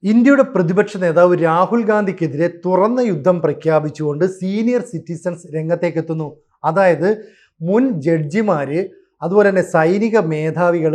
ഇന്ത്യയുടെ പ്രതിപക്ഷ നേതാവ് രാഹുൽ ഗാന്ധിക്കെതിരെ തുറന്ന യുദ്ധം പ്രഖ്യാപിച്ചുകൊണ്ട് സീനിയർ സിറ്റിസൺസ് രംഗത്തേക്കെത്തുന്നു. അതായത് മുൻ ജഡ്ജിമാര്, അതുപോലെ തന്നെ സൈനിക മേധാവികൾ,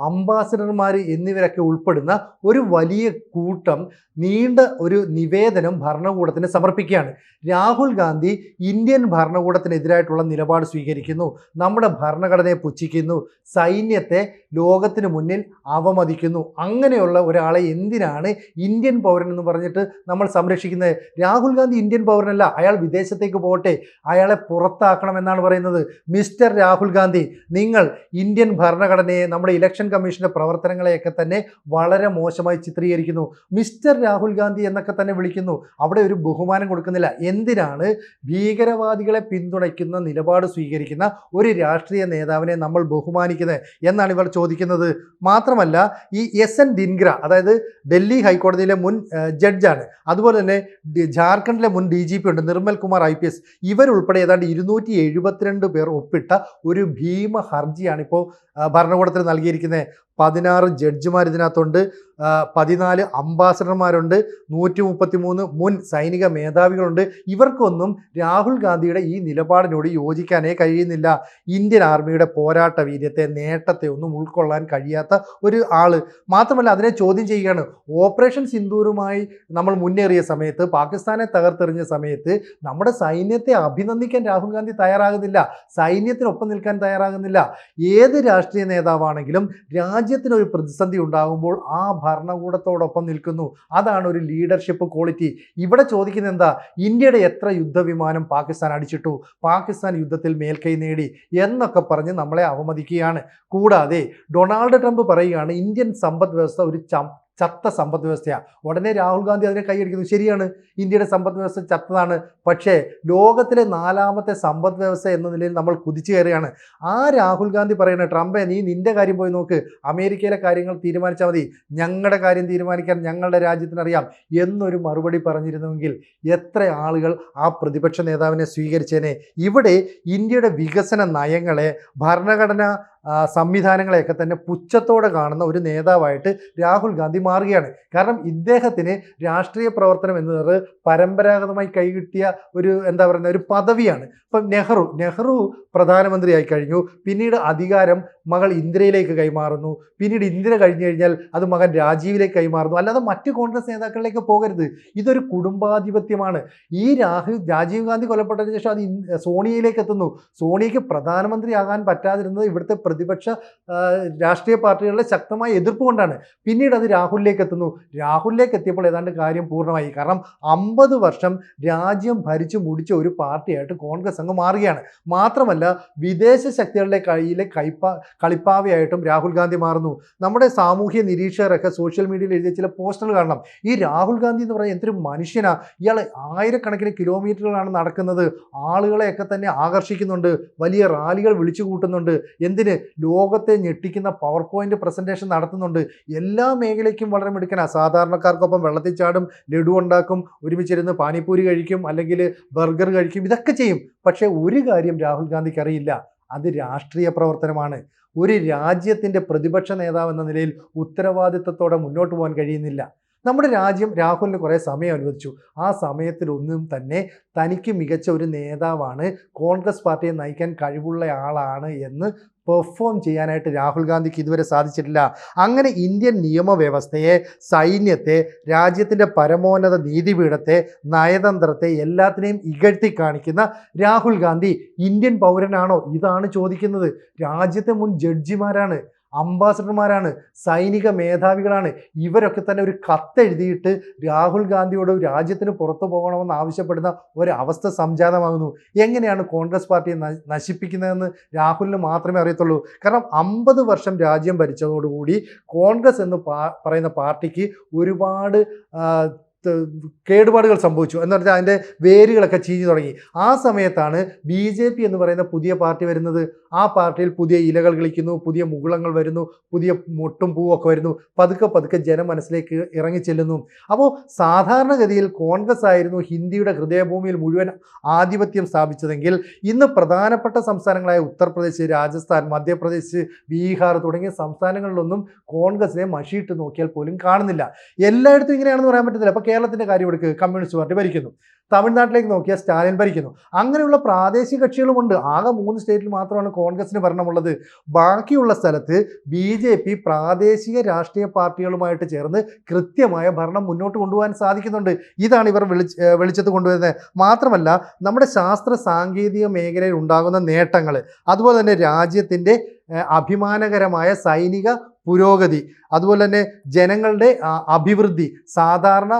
അംബാസഡർമാർ എന്നിവരൊക്കെ ഉൾപ്പെടുന്ന ഒരു വലിയ കൂട്ടം നീണ്ട ഒരു നിവേദനം ഭരണകൂടത്തിന് സമർപ്പിക്കുകയാണ്. രാഹുൽ ഗാന്ധി ഇന്ത്യൻ ഭരണകൂടത്തിനെതിരായിട്ടുള്ള നിലപാട് സ്വീകരിക്കുന്നു, നമ്മുടെ ഭരണഘടനയെ പുച്ഛിക്കുന്നു, സൈന്യത്തെ ലോകത്തിന് മുന്നിൽ അവമതിക്കുന്നു. അങ്ങനെയുള്ള ഒരാളെ എന്തിനാണ് ഇന്ത്യൻ പൗരൻ എന്ന് പറഞ്ഞിട്ട് നമ്മൾ സംരക്ഷിക്കുന്നത്? രാഹുൽ ഗാന്ധി ഇന്ത്യൻ പൗരനല്ല, അയാൾ വിദേശത്തേക്ക് പോകട്ടെ, അയാളെ പുറത്താക്കണമെന്നാണ് പറയുന്നത്. മിസ്റ്റർ രാഹുൽ ഗാന്ധി, നിങ്ങൾ ഇന്ത്യൻ ഭരണഘടനയെ, നമ്മുടെ ഇലക്ഷൻ കമ്മീഷന്റെ പ്രവർത്തനങ്ങളെയൊക്കെ തന്നെ വളരെ മോശമായി ചിത്രീകരിക്കുന്നു. മിസ്റ്റർ രാഹുൽ ഗാന്ധി എന്നൊക്കെ തന്നെ വിളിക്കുന്നു. അവിടെ ഒരു ബഹുമാനം കൊടുക്കുന്നില്ല. എന്തിനാണ് ഭീകരവാദികളെ പിന്തുണയ്ക്കുന്ന നിലപാട് സ്വീകരിക്കുന്ന ഒരു രാഷ്ട്രീയ നേതാവിനെ നമ്മൾ ബഹുമാനിക്കുന്നത് എന്നാണ് ഇവർ ചോദിക്കുന്നത്. മാത്രമല്ല, ഈ എസ് എൻ ദിൻഗ്ര, അതായത് ഡൽഹി ഹൈക്കോടതിയിലെ മുൻ ജഡ്ജാണ്, അതുപോലെ തന്നെ ജാർഖണ്ഡിലെ മുൻ DGP ഉണ്ട്, നിർമ്മൽ കുമാർ IPS, ഇവരുൾപ്പെടെ ഏതാണ്ട് 272 പേർ ഒപ്പിട്ട ഒരു ഭീമ ഹർജിയാണ് ഇപ്പോൾ ഭരണകൂടത്തിന് നൽകിയിരിക്കുന്നത്. 16 ജഡ്ജിമാർ ഇതിനകത്തുണ്ട്, 14 അംബാസഡർമാരുണ്ട്, 133 മുൻ സൈനിക മേധാവികളുണ്ട്. ഇവർക്കൊന്നും രാഹുൽ ഗാന്ധിയുടെ ഈ നിലപാടിനോട് യോജിക്കാനേ കഴിയുന്നില്ല. ഇന്ത്യൻ ആർമിയുടെ പോരാട്ട വീര്യത്തെ, നേട്ടത്തെ ഒന്നും ഉൾക്കൊള്ളാൻ കഴിയാത്ത ഒരു ആള്. മാത്രമല്ല, അതിനെ ചോദ്യം ചെയ്യുകയാണ്. ഓപ്പറേഷൻ സിന്ദൂറുമായി നമ്മൾ മുന്നേറിയ സമയത്ത്, പാകിസ്ഥാനെ തകർത്തെറിഞ്ഞ സമയത്ത് നമ്മുടെ സൈന്യത്തെ അഭിനന്ദിക്കാൻ രാഹുൽ ഗാന്ധി തയ്യാറാകുന്നില്ല, സൈന്യത്തിനൊപ്പം നിൽക്കാൻ തയ്യാറാകുന്നില്ല. ഏത് രാഷ്ട്രീയ നേതാവാണെങ്കിലും രാജ്യത്തിനൊരു പ്രതിസന്ധി ഉണ്ടാകുമ്പോൾ ആ ഭരണകൂടത്തോടൊപ്പം നിൽക്കുന്നു. അതാണ് ഒരു ലീഡർഷിപ്പ് ക്വാളിറ്റി. ഇവിടെ ചോദിക്കുന്നത് എന്താ? ഇന്ത്യയുടെ എത്ര യുദ്ധവിമാനം പാകിസ്ഥാൻ അടിച്ചിട്ടു, പാകിസ്ഥാൻ യുദ്ധത്തിൽ മേൽക്കൈ നേടി എന്നൊക്കെ പറഞ്ഞ് നമ്മളെ അവമതിക്കുകയാണ്. കൂടാതെ ഡൊണാൾഡ് ട്രംപ് പറയുകയാണ് ഇന്ത്യൻ സമ്പദ് വ്യവസ്ഥ ഒരു ചത്ത സമ്പദ് വ്യവസ്ഥയാണ്. ഉടനെ രാഹുൽ ഗാന്ധി അതിനെ കൈയടിക്കുന്നു. ശരിയാണ്, ഇന്ത്യയുടെ സമ്പദ് വ്യവസ്ഥ ചത്തതാണ്. പക്ഷേ ലോകത്തിലെ 4ാമത്തെ സമ്പദ് വ്യവസ്ഥ എന്ന നിലയിൽ നമ്മൾ കുതിച്ചു കയറുകയാണ്. ആ രാഹുൽ ഗാന്ധി പറയുന്നത്, ട്രംപേ, നീ നിന്റെ കാര്യം പോയി നോക്ക്, അമേരിക്കയിലെ കാര്യങ്ങൾ തീരുമാനിച്ചാൽ മതി, ഞങ്ങളുടെ കാര്യം തീരുമാനിക്കാൻ ഞങ്ങളുടെ രാജ്യത്തിനറിയാം എന്നൊരു മറുപടി പറഞ്ഞിരുന്നുവെങ്കിൽ എത്ര ആളുകൾ ആ പ്രതിപക്ഷ നേതാവിനെ സ്വീകരിച്ചേനെ. ഇവിടെ ഇന്ത്യയുടെ വികസന നയങ്ങളെ, ഭരണഘടന സംവിധാനങ്ങളെയൊക്കെ തന്നെ പുച്ഛത്തോടെ കാണുന്ന ഒരു നേതാവായിട്ട് രാഹുൽ ഗാന്ധി മാറുകയാണ്. കാരണം ഇദ്ദേഹത്തിന് രാഷ്ട്രീയ പ്രവർത്തനം എന്നത് പരമ്പരാഗതമായി കൈകിട്ടിയ ഒരു ഒരു പദവിയാണ്. ഇപ്പം നെഹ്റു പ്രധാനമന്ത്രിയായി കഴിഞ്ഞു, പിന്നീട് അധികാരം മകൾ ഇന്ദിരയിലേക്ക് കൈമാറുന്നു, പിന്നീട് ഇന്ദിര കഴിഞ്ഞു കഴിഞ്ഞാൽ അത് മകൻ രാജീവിലേക്ക് കൈമാറുന്നു. അല്ലാതെ മറ്റു കോൺഗ്രസ് നേതാക്കളിലേക്ക് പോകരുത്. ഇതൊരു കുടുംബാധിപത്യമാണ്. ഈ രാജീവ് ഗാന്ധി കൊല്ലപ്പെട്ടതിന് ശേഷം അത് സോണിയയിലേക്ക് എത്തുന്നു. സോണിയയ്ക്ക് പ്രധാനമന്ത്രിയാകാൻ പറ്റാതിരുന്നത് ഇവിടുത്തെ പ്രതിപക്ഷ രാഷ്ട്രീയ പാർട്ടികളുടെ ശക്തമായ എതിർപ്പ് കൊണ്ടാണ്. പിന്നീട് അത് രാഹുലിലേക്ക് എത്തുന്നു. രാഹുലിലേക്ക് എത്തിയപ്പോൾ ഏതാണ്ട് കാര്യം പൂർണ്ണമായി. കാരണം 50 വർഷം രാജ്യം ഭരിച്ചു മുടിച്ച ഒരു പാർട്ടിയായിട്ട് കോൺഗ്രസ് അങ്ങ് മാറുകയാണ്. മാത്രമല്ല, വിദേശ ശക്തികളുടെ കയ്യിലെ കളിപ്പാവയായിട്ടും രാഹുൽ ഗാന്ധി മാറുന്നു. നമ്മുടെ സാമൂഹ്യ നിരീക്ഷകരൊക്കെ സോഷ്യൽ മീഡിയയിൽ എഴുതിയ ചില പോസ്റ്ററുകൾ കാണണം. ഈ രാഹുൽ ഗാന്ധി എന്ന് പറയുന്നത് എന്തൊരു മനുഷ്യനാ! ഇയാൾ ആയിരക്കണക്കിന് കിലോമീറ്ററുകളാണ് നടക്കുന്നത്, ആളുകളെയൊക്കെ തന്നെ ആകർഷിക്കുന്നുണ്ട്, വലിയ റാലികൾ വിളിച്ചു കൂട്ടുന്നുണ്ട്, എന്തിന്, ലോകത്തെ ഞെട്ടിക്കുന്ന പവർ പോയിന്റ് പ്രസന്റേഷൻ നടത്തുന്നുണ്ട്. എല്ലാ മേഖലയ്ക്കും വളരെ മിടുക്കനാണ്. സാധാരണക്കാർക്കൊപ്പം വെള്ളത്തിൽ ചാടും, ലഡു ഉണ്ടാക്കും, ഒരുമിച്ചിരുന്ന് പാനിപ്പൂരി കഴിക്കും, അല്ലെങ്കിൽ ബർഗർ കഴിക്കും, ഇതൊക്കെ ചെയ്യും. പക്ഷേ ഒരു കാര്യം രാഹുൽ ഗാന്ധിക്ക് അറിയില്ല, അത് രാഷ്ട്രീയ പ്രവർത്തനമാണ്. ഒരു രാജ്യത്തിൻ്റെ പ്രതിപക്ഷ നേതാവ് എന്ന നിലയിൽ ഉത്തരവാദിത്തത്തോടെ മുന്നോട്ട് പോകാൻ കഴിയുന്നില്ല. നമ്മുടെ രാജ്യം രാഹുലിന് കുറേ സമയം അനുവദിച്ചു. ആ സമയത്തിലൊന്നും തന്നെ തനിക്ക് മികച്ച ഒരു നേതാവാണ്, കോൺഗ്രസ് പാർട്ടിയെ നയിക്കാൻ കഴിവുള്ള ആളാണ് എന്ന് പെർഫോം ചെയ്യാനായിട്ട് രാഹുൽ ഗാന്ധിക്ക് ഇതുവരെ സാധിച്ചിട്ടില്ല. അങ്ങനെ ഇന്ത്യൻ നിയമവ്യവസ്ഥയെ, സൈന്യത്തെ, രാജ്യത്തിൻ്റെ പരമോന്നത നീതിപീഠത്തെ, നയതന്ത്രത്തെ എല്ലാത്തിനെയും ഇകഴ്ത്തി കാണിക്കുന്ന രാഹുൽ ഗാന്ധി ഇന്ത്യൻ പൗരനാണോ? ഇതാണ് ചോദിക്കുന്നത്. രാജ്യത്തെ മുൻ ജഡ്ജിമാരാണ്, അംബാസഡർമാരാണ്, സൈനിക മേധാവികളാണ്. ഇവരൊക്കെ തന്നെ ഒരു കത്തെഴുതിയിട്ട് രാഹുൽ ഗാന്ധിയോട് രാജ്യത്തിന് പുറത്തു പോകണമെന്ന് ആവശ്യപ്പെടുന്ന ഒരവസ്ഥ സംജാതമാകുന്നു. എങ്ങനെയാണ് കോൺഗ്രസ് പാർട്ടിയെ നശിപ്പിക്കുന്നതെന്ന് രാഹുലിന് മാത്രമേ അറിയത്തുള്ളൂ. കാരണം 50 വർഷം രാജ്യം ഭരിച്ചതോടുകൂടി കോൺഗ്രസ് എന്ന് പറയുന്ന പാർട്ടിക്ക് ഒരുപാട് കേടുപാടുകൾ സംഭവിച്ചു എന്ന് പറഞ്ഞാൽ അതിൻ്റെ വേരുകളൊക്കെ ചീഞ്ഞു തുടങ്ങി. ആ സമയത്താണ് BJP എന്ന് പറയുന്ന പുതിയ പാർട്ടി വരുന്നത്. ആ പാർട്ടിയിൽ പുതിയ ഇലകൾ കളിക്കുന്നു, പുതിയ മുകുളങ്ങൾ വരുന്നു, പുതിയ മൊട്ടും പൂവും ഒക്കെ വരുന്നു. പതുക്കെ പതുക്കെ ജനമനസ്സിലേക്ക് ഇറങ്ങിച്ചെല്ലുന്നു. അപ്പോൾ സാധാരണഗതിയിൽ കോൺഗ്രസ് ആയിരുന്നു ഹിന്ദിയുടെ ഹൃദയഭൂമിയിൽ മുഴുവൻ ആധിപത്യം സ്ഥാപിച്ചതെങ്കിൽ ഇന്ന് പ്രധാനപ്പെട്ട സംസ്ഥാനങ്ങളായ ഉത്തർപ്രദേശ്, രാജസ്ഥാൻ, മധ്യപ്രദേശ്, ബീഹാർ തുടങ്ങിയ സംസ്ഥാനങ്ങളിലൊന്നും കോൺഗ്രസിനെ മഷിയിട്ട് നോക്കിയാൽ പോലും കാണുന്നില്ല. എല്ലായിടത്തും ഇങ്ങനെയാണെന്ന് പറയാൻ പറ്റത്തില്ല. അപ്പോൾ കേരളത്തിൻ്റെ കാര്യം എടുക്കുക, കമ്മ്യൂണിസ്റ്റ് പാർട്ടി ഭരിക്കുന്നു. തമിഴ്നാട്ടിലേക്ക് നോക്കിയാൽ സ്റ്റാലിൻ ഭരിക്കുന്നു. അങ്ങനെയുള്ള പ്രാദേശിക കക്ഷികളുമുണ്ട്. ആകെ 3 സ്റ്റേറ്റിൽ മാത്രമാണ് കോൺഗ്രസിന് ഭരണമുള്ളത്. ബാക്കിയുള്ള സ്ഥലത്ത് BJP പ്രാദേശിക രാഷ്ട്രീയ പാർട്ടികളുമായിട്ട് ചേർന്ന് കൃത്യമായ ഭരണം മുന്നോട്ട് കൊണ്ടുപോകാൻ സാധിക്കുന്നുണ്ട്. ഇതാണ് ഇവർ വെളിച്ചത്ത് കൊണ്ടുവരുന്നത്. മാത്രമല്ല നമ്മുടെ ശാസ്ത്ര സാങ്കേതിക മേഖലയിൽ ഉണ്ടാകുന്ന നേട്ടങ്ങൾ, അതുപോലെ തന്നെ രാജ്യത്തിൻ്റെ അഭിമാനകരമായ സൈനിക പുരോഗതി, അതുപോലെ തന്നെ ജനങ്ങളുടെ അഭിവൃദ്ധി, സാധാരണ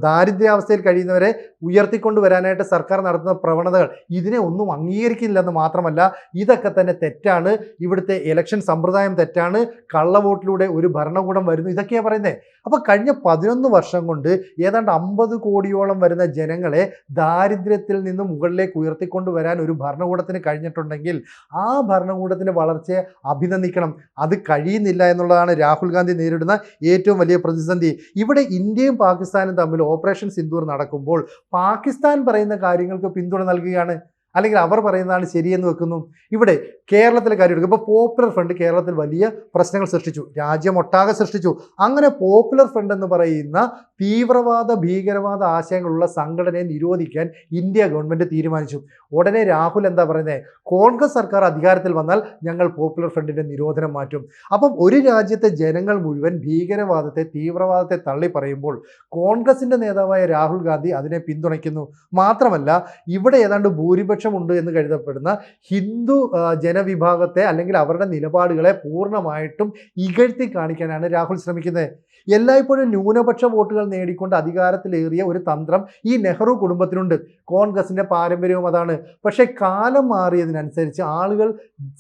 ദാരിദ്ര്യാവസ്ഥയിൽ കഴിയുന്നവരെ ഉയർത്തിക്കൊണ്ടുവരാനായിട്ട് സർക്കാർ നടത്തുന്ന പ്രവണതകൾ, ഇതിനെ ഒന്നും അംഗീകരിക്കില്ലെന്ന് മാത്രമല്ല ഇതൊക്കെ തന്നെ തെറ്റാണ്. ഇവിടുത്തെ ഇലക്ഷൻ സമ്പ്രദായം തെറ്റാണ്. കള്ളവോട്ടിലൂടെ ഒരു ഭരണകൂടം വരുന്നു, ഇതൊക്കെയാണ് പറയുന്നത്. അപ്പോൾ കഴിഞ്ഞ 11 വർഷം കൊണ്ട് ഏതാണ്ട് 50 കോടിയോളം വരുന്ന ജനങ്ങളെ ദാരിദ്ര്യത്തിൽ നിന്ന് മുകളിലേക്ക് ഉയർത്തിക്കൊണ്ടുവരാൻ ഒരു ഭരണകൂടത്തിന് കഴിഞ്ഞിട്ടുണ്ടെങ്കിൽ ആ ഭരണകൂടത്തിൻ്റെ വളർച്ചയെ അഭിനന്ദിക്കണം. അത് കഴിയുന്നില്ല എന്നുള്ളതാണ് രാഹുൽ ഗാന്ധി നേരിടുന്ന ഏറ്റവും വലിയ പ്രതിസന്ധി. ഇവിടെ ഇന്ത്യയും പാകിസ്ഥാനും തമ്മിൽ ഓപ്പറേഷൻ സിന്ദൂർ നടക്കുമ്പോൾ പാകിസ്ഥാൻ പറയുന്ന കാര്യങ്ങൾക്ക് പിന്തുണ നൽകുകയാണ്, അല്ലെങ്കിൽ അവർ പറയുന്നതാണ് ശരിയെന്ന് വെക്കുന്നു. ഇവിടെ കേരളത്തിലെ കാര്യം എടുക്കും. ഇപ്പോൾ പോപ്പുലർ ഫ്രണ്ട് കേരളത്തിൽ വലിയ പ്രശ്നങ്ങൾ സൃഷ്ടിച്ചു, രാജ്യമൊട്ടാകെ സൃഷ്ടിച്ചു. അങ്ങനെ പോപ്പുലർ ഫ്രണ്ട് എന്ന് പറയുന്ന തീവ്രവാദ ഭീകരവാദ ആശയങ്ങളുള്ള സംഘടനയെ നിരോധിക്കാൻ ഇന്ത്യ ഗവൺമെൻറ് തീരുമാനിച്ചു. ഉടനെ രാഹുൽ എന്താ പറയുന്നത്? കോൺഗ്രസ് സർക്കാർ അധികാരത്തിൽ വന്നാൽ ഞങ്ങൾ പോപ്പുലർ ഫ്രണ്ടിൻ്റെ നിരോധനം മാറ്റും. അപ്പം ഒരു രാജ്യത്തെ ജനങ്ങൾ മുഴുവൻ ഭീകരവാദത്തെ, തീവ്രവാദത്തെ തള്ളി പറയുമ്പോൾ കോൺഗ്രസിൻ്റെ നേതാവായ രാഹുൽ ഗാന്ധി അതിനെ പിന്തുണയ്ക്കുന്നു. മാത്രമല്ല ഇവിടെ ഏതാണ്ട് ഭൂരിപക്ഷമുണ്ട് എന്ന് കരുതപ്പെടുന്ന ഹിന്ദു ജനവിഭാഗത്തെ അല്ലെങ്കിൽ അവരുടെ നിലപാടുകളെ പൂർണ്ണമായിട്ടും ഇകഴ്ത്തി കാണിക്കാനാണ് രാഹുൽ ശ്രമിക്കുന്നത്. എല്ലായ്പ്പോഴും ന്യൂനപക്ഷ വോട്ടുകൾ നേടിക്കൊണ്ട് അധികാരത്തിലേറിയ ഒരു തന്ത്രം ഈ നെഹ്റു കുടുംബത്തിനുണ്ട്. കോൺഗ്രസിൻ്റെ പാരമ്പര്യവും അതാണ്. പക്ഷേ കാലം മാറിയതിനനുസരിച്ച് ആളുകൾ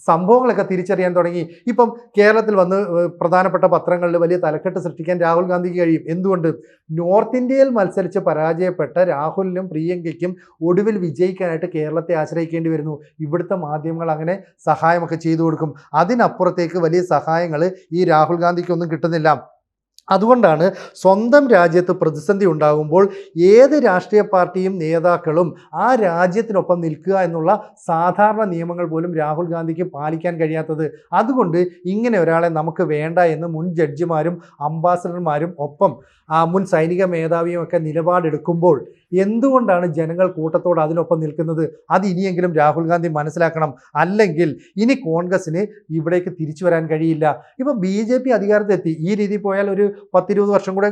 സംഭവങ്ങളൊക്കെ തിരിച്ചറിയാൻ തുടങ്ങി. ഇപ്പം കേരളത്തിൽ വന്ന് പ്രധാനപ്പെട്ട പത്രങ്ങളിൽ വലിയ തലക്കെട്ട് സൃഷ്ടിക്കാൻ രാഹുൽ ഗാന്ധിക്ക് കഴിയും. എന്തുകൊണ്ട്? നോർത്ത് ഇന്ത്യയിൽ മത്സരിച്ച് പരാജയപ്പെട്ട രാഹുലിനും പ്രിയങ്കയ്ക്കും ഒടുവിൽ വിജയിക്കാനായിട്ട് കേരളത്തെ ആശ്രയിക്കേണ്ടി വരുന്നു. ഇവിടുത്തെ മാധ്യമങ്ങൾ അങ്ങനെ സഹായമൊക്കെ ചെയ്തു കൊടുക്കും. അതിനപ്പുറത്തേക്ക് വലിയ സഹായങ്ങൾ ഈ രാഹുൽ ഗാന്ധിക്കൊന്നും കിട്ടുന്നില്ല. അതുകൊണ്ടാണ് സ്വന്തം രാജ്യത്ത് പ്രതിസന്ധി ഉണ്ടാകുമ്പോൾ ഏത് രാഷ്ട്രീയ പാർട്ടിയും നേതാക്കളും ആ രാജ്യത്തിനൊപ്പം നിൽക്കുക എന്നുള്ള സാധാരണ നിയമങ്ങൾ പോലും രാഹുൽ ഗാന്ധിക്ക് പാലിക്കാൻ കഴിയാത്തത്. അതുകൊണ്ട് ഇങ്ങനെ ഒരാളെ നമുക്ക് വേണ്ട എന്ന് മുൻ ജഡ്ജിമാരും അംബാസഡർമാരും ഒപ്പം മുൻ സൈനിക മേധാവിയും ഒക്കെ നിലപാടെടുക്കുമ്പോൾ എന്തുകൊണ്ടാണ് ജനങ്ങൾ കൂട്ടത്തോട് അതിനൊപ്പം നിൽക്കുന്നത്? അത് ഇനിയെങ്കിലും രാഹുൽ ഗാന്ധി മനസ്സിലാക്കണം. അല്ലെങ്കിൽ ഇനി കോൺഗ്രസിന് ഇവിടേക്ക് തിരിച്ചു വരാൻ കഴിയില്ല. ഇപ്പോൾ BJP അധികാരത്തിലെത്തി. ഈ രീതി പോയാൽ ഒരു 10-20 വർഷം കൂടെ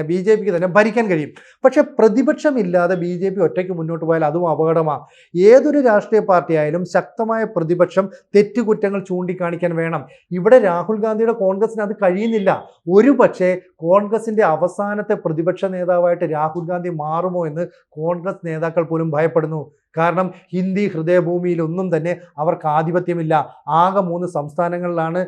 BJPക്ക് തന്നെ ഭരിക്കാൻ കഴിയും. പക്ഷെ പ്രതിപക്ഷമില്ലാതെ BJP ഒറ്റയ്ക്ക് മുന്നോട്ട് പോയാൽ അതും അപകടമാണ്. ഏതൊരു രാഷ്ട്രീയ പാർട്ടി ആയാലും ശക്തമായ പ്രതിപക്ഷം തെറ്റുകുറ്റങ്ങൾ ചൂണ്ടിക്കാണിക്കാൻ വേണം. ഇവിടെ രാഹുൽ ഗാന്ധിയുടെ കോൺഗ്രസിന് അത് കഴിയുന്നില്ല. ഒരു പക്ഷേ കോൺഗ്രസിൻ്റെ അവസാനത്തെ പ്രതിപക്ഷ നേതാവായിട്ട് രാഹുൽ ഗാന്ധി മാറുമോ എന്ന് കോൺഗ്രസ് നേതാക്കൾ പോലും ഭയപ്പെടുന്നു. കാരണം ഹിന്ദി ഹൃദയഭൂമിയിലൊന്നും തന്നെ അവർക്ക് ആധിപത്യമില്ല. ആകെ 3 സംസ്ഥാനങ്ങളിലാണ്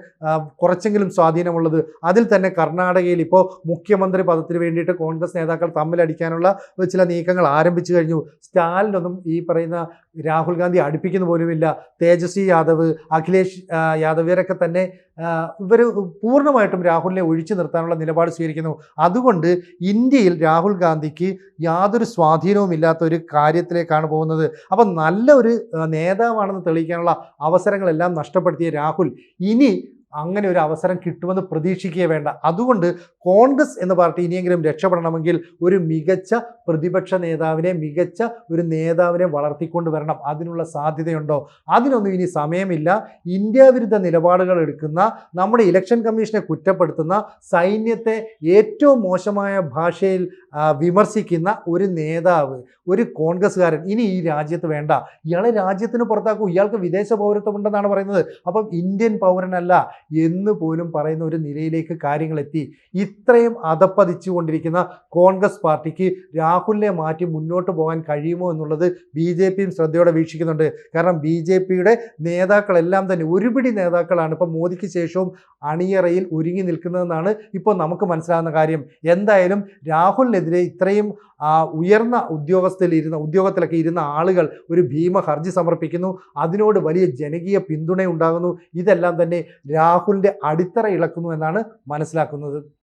കുറച്ചെങ്കിലും സ്വാധീനമുള്ളത്. അതിൽ തന്നെ കർണാടകയിൽ ഇപ്പോൾ മുഖ്യമന്ത്രി പദത്തിന് വേണ്ടിയിട്ട് കോൺഗ്രസ് നേതാക്കൾ തമ്മിലടിക്കാനുള്ള ചില നീക്കങ്ങൾ ആരംഭിച്ചു കഴിഞ്ഞു. സ്റ്റാലിനൊന്നും ഈ പറയുന്ന രാഹുൽ ഗാന്ധി അടുപ്പിക്കുന്ന പോലുമില്ല. തേജസ്വി യാദവ്, അഖിലേഷ് യാദവ് ഇവരൊക്കെ തന്നെ ഇവർ പൂർണ്ണമായിട്ടും രാഹുലിനെ ഒഴിച്ചു നിർത്താനുള്ള നിലപാട് സ്വീകരിക്കുന്നു. അതുകൊണ്ട് ഇന്ത്യയിൽ രാഹുൽ ഗാന്ധിക്ക് യാതൊരു സ്വാധീനവും ഇല്ലാത്ത ഒരു കാര്യത്തിലേക്കാണ് പോകുന്നത്. അപ്പം നല്ല ഒരു നേതാവാണെന്ന് തെളിയിക്കാനുള്ള അവസരങ്ങളെല്ലാം നഷ്ടപ്പെടുത്തിയ രാഹുൽ ഇനി അങ്ങനെ ഒരു അവസരം കിട്ടുമെന്ന് പ്രതീക്ഷിക്കുകയേ വേണ്ട. അതുകൊണ്ട് കോൺഗ്രസ് എന്ന പാർട്ടി ഇനിയെങ്കിലും രക്ഷപ്പെടണമെങ്കിൽ ഒരു മികച്ച പ്രതിപക്ഷ നേതാവിനെ, മികച്ച ഒരു നേതാവിനെ വളർത്തിക്കൊണ്ട് വരണം. അതിനുള്ള സാധ്യതയുണ്ടോ? അതിനൊന്നും ഇനി സമയമില്ല. ഇന്ത്യ വിരുദ്ധ നിലപാടുകൾ എടുക്കുന്ന, നമ്മുടെ ഇലക്ഷൻ കമ്മീഷനെ കുറ്റപ്പെടുത്തുന്ന, സൈന്യത്തെ ഏറ്റവും മോശമായ ഭാഷയിൽ വിമർശിക്കുന്ന ഒരു നേതാവ്, ഒരു കോൺഗ്രസ്സുകാരൻ ഇനി ഈ രാജ്യത്ത് വേണ്ട. ഇയാളെ രാജ്യത്തിന് പുറത്താക്കൂ. ഇയാൾക്ക് വിദേശ പൗരത്വം ഉണ്ടെന്നാണ് പറയുന്നത്. അപ്പം ഇന്ത്യൻ പൗരനല്ല, എന്ന് പോലും പറയുന്ന ഒരു നിലയിലേക്ക് കാര്യങ്ങൾ എത്തി. ഇത്രയും അധപ്പതിച്ചു കൊണ്ടിരിക്കുന്ന കോൺഗ്രസ് പാർട്ടിക്ക് രാഹുലിനെ മാറ്റി മുന്നോട്ട് പോകാൻ കഴിയുമോ എന്നുള്ളത് ബി ജെ പിയും ശ്രദ്ധയോടെ വീക്ഷിക്കുന്നുണ്ട്. കാരണം ബി ജെ പിയുടെ നേതാക്കളെല്ലാം തന്നെ ഒരുപിടി നേതാക്കളാണ് ഇപ്പോൾ മോദിക്ക് ശേഷവും അണിയറയിൽ ഒരുങ്ങി നിൽക്കുന്നതെന്നാണ് ഇപ്പോൾ നമുക്ക് മനസ്സിലാകുന്ന കാര്യം. എന്തായാലും രാഹുലിനെതിരെ ഇത്രയും ഉയർന്ന ഉദ്യോഗത്തിലൊക്കെ ഇരുന്ന ആളുകൾ ഒരു ഭീമ ഹർജി സമർപ്പിക്കുന്നു. അതിനോട് വലിയ ജനകീയ പിന്തുണ ഉണ്ടാകുന്നു. ഇതെല്ലാം തന്നെ രാഹുലിൻ്റെ അടിത്തറ ഇളക്കുന്നു എന്നാണ് മനസ്സിലാക്കുന്നത്.